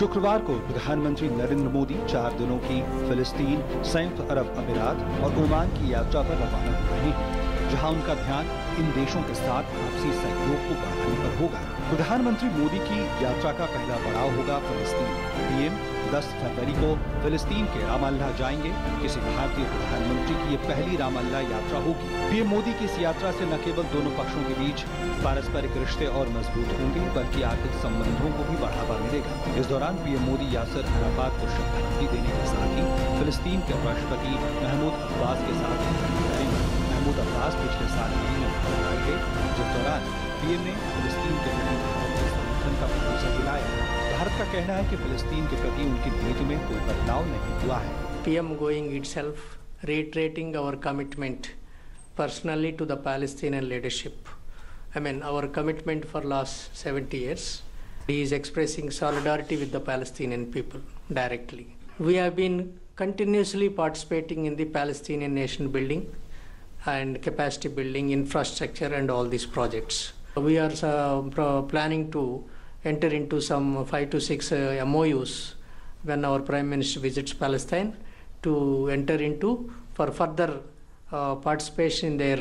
शुक्रवार को प्रधानमंत्री नरेंद्र मोदी 4 दिनों की फिलिस्तीन, संयुक्त अरब अमीरात और ओमान की यात्रा पर रवाना हो रहे हैं, जहां उनका ध्यान इन देशों के साथ आपसी सहयोग को बढ़ाने पर होगा। प्रधानमंत्री मोदी की यात्रा का पहला पड़ाव होगा फिलिस्तीन। पीएम 10 फरवरी को फिलिस्तीन के रामल्लाह जाएंगे। किसी भारतीय प्रधानमंत्री की ये पहली रामल्लाह यात्रा होगी। पीएम मोदी की इस यात्रा से न केवल दोनों पक्षों के बीच पारस्परिक रिश्ते और मजबूत होंगे, बल्कि आर्थिक संबंधों को भी बढ़ावा मिलेगा। इस दौरान पीएम मोदी यासिर अराफात को श्रद्धांजलि देने के साथ ही फिलिस्तीन के राष्ट्रपति महमूद अब्बास के साथ करेंगे। महमूद अब्बास पिछले साल मई में भारत आए थे, जिस दौरान पीएम ने फिलिस्तीन के प्रति भारत के समर्थन का भरोसा दिलाया। भारत का कहना है कि फिलिस्तीन के प्रति उनकी नीति में कोई बदलाव नहीं हुआ है। PM going itself reiterating our commitment personally to the Palestinian leadership. I mean our commitment for last 70 years. He is expressing solidarity with the Palestinian people directly. We have been continuously participating in the Palestinian nation building and capacity building, infrastructure and all these projects. We are planning to enter into some 5 to 6 MOUs when our Prime Minister visits Palestine to enter into for further participation in their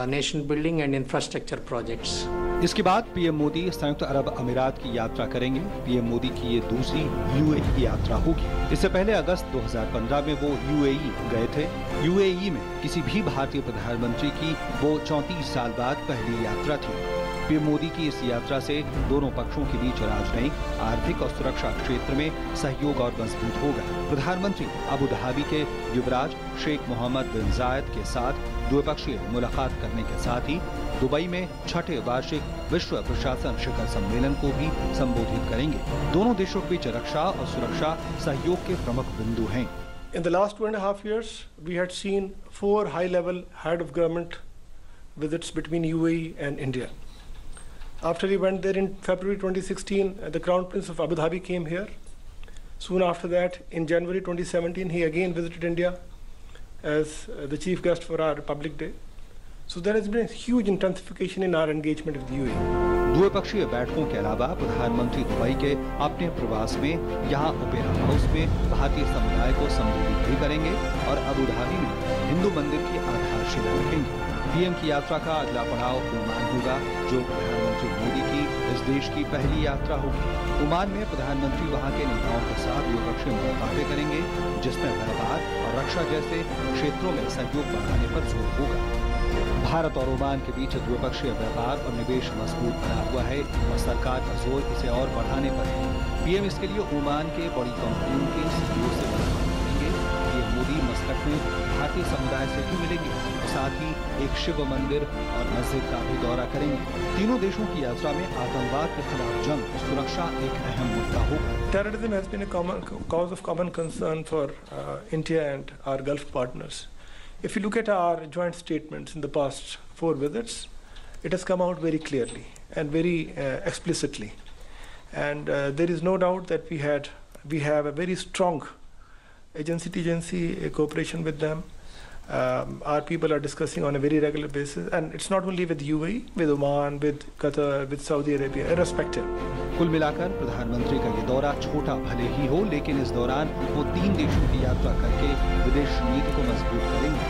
nation building and infrastructure projects. इसके बाद PM Modi संयुक्त अरब अमीरात की यात्रा करेंगे। PM Modi की ये दूसरी यूएई यात्रा होगी। इससे पहले अगस्त 2015 में वो यूएई गए थे। यूएई में किसी भी भारतीय प्रधानमंत्री की वो 34 साल बाद पहली यात्रा थी। पीएम मोदी की इस यात्रा से दोनों पक्षों के बीच राजनयिक, आर्थिक और सुरक्षा क्षेत्र में सहयोग और मजबूत होगा। प्रधानमंत्री अबू धाबी के युवराज शेख मोहम्मद बिन जायद के साथ द्विपक्षीय मुलाकात करने के साथ ही दुबई में 6ठे वार्षिक विश्व प्रशासन शिखर सम्मेलन को भी संबोधित करेंगे। दोनों देशों के बीच रक्षा और सुरक्षा सहयोग के प्रमुख बिंदु हैं। In the last 2.5 years, we had seen 4 high-level head of government visits between UAE and India. After he went there in February 2016, the Crown Prince of Abu Dhabi came here. Soon after that, in January 2017, he again visited India as the chief guest for our Republic Day. So there has been a huge intensification in our engagement with the UAE. द्विपक्षीय बैठकों के अलावा प्रधानमंत्री Dubai के अपने प्रवास में यहाँ ओपेरा हाउस में भारतीय समुदाय को संबोधित भी करेंगे और अबू धाबी में हिंदू मंदिर की आधारशिला रखेंगे। पीएम की यात्रा का अगला पड़ाव ओमान होगा, जो प्रधानमंत्री मोदी की इस देश की पहली यात्रा होगी। ओमान में प्रधानमंत्री वहां के नेताओं के साथ द्विपक्षीय मुलाकातें करेंगे, जिसमें व्यापार और रक्षा जैसे क्षेत्रों में सहयोग बढ़ाने पर जोर होगा। भारत और ओमान के बीच द्विपक्षीय व्यापार और निवेश मजबूत बना हुआ है और सरकार का जोर इसे और बढ़ाने पर है। पीएम इसके लिए ओमान के बड़ी कंपनियों के सीईओ से मुलाकात करेंगे। पीएम मोदी मस्कट में भारतीय समुदाय से भी मिलेंगे और साथ ही एक शिव मंदिर और मस्जिद का भी दौरा करेंगे। तीनों देशों की यात्रा में आतंकवाद के खिलाफ जंग और सुरक्षा एक अहम मुद्दा होगा। Terrorism has been a cause of common concern for India and our Gulf partners. If you look at our joint statements in the past 4 visits, it has come out very clearly and very explicitly. And there is no doubt that we have a very strong agency cooperation with them. Our people are discussing on a very regular basis, and it's not only with UAE, with Oman, with Qatar, with Saudi Arabia, irrespective. कुल मिलाकर प्रधानमंत्री का ये दौरा छोटा भले ही हो, लेकिन इस दौरान वो 3 देशों की यात्रा करके विदेश नीति को मजबूत करेंगे।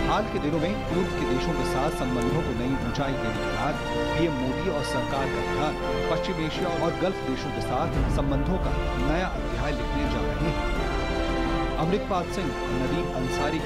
हाल के दिनों में पूर्व के देशों के साथ संबंधों को नई ऊंचाई देने के बाद पीएम मोदी और सरकार का ध्यान पश्चिम एशिया और गल्फ देशों के साथ संबंधों का नया अध्याय लिखने जा रहे हैं। अमृतपाल सिंह, नदीम अंसारी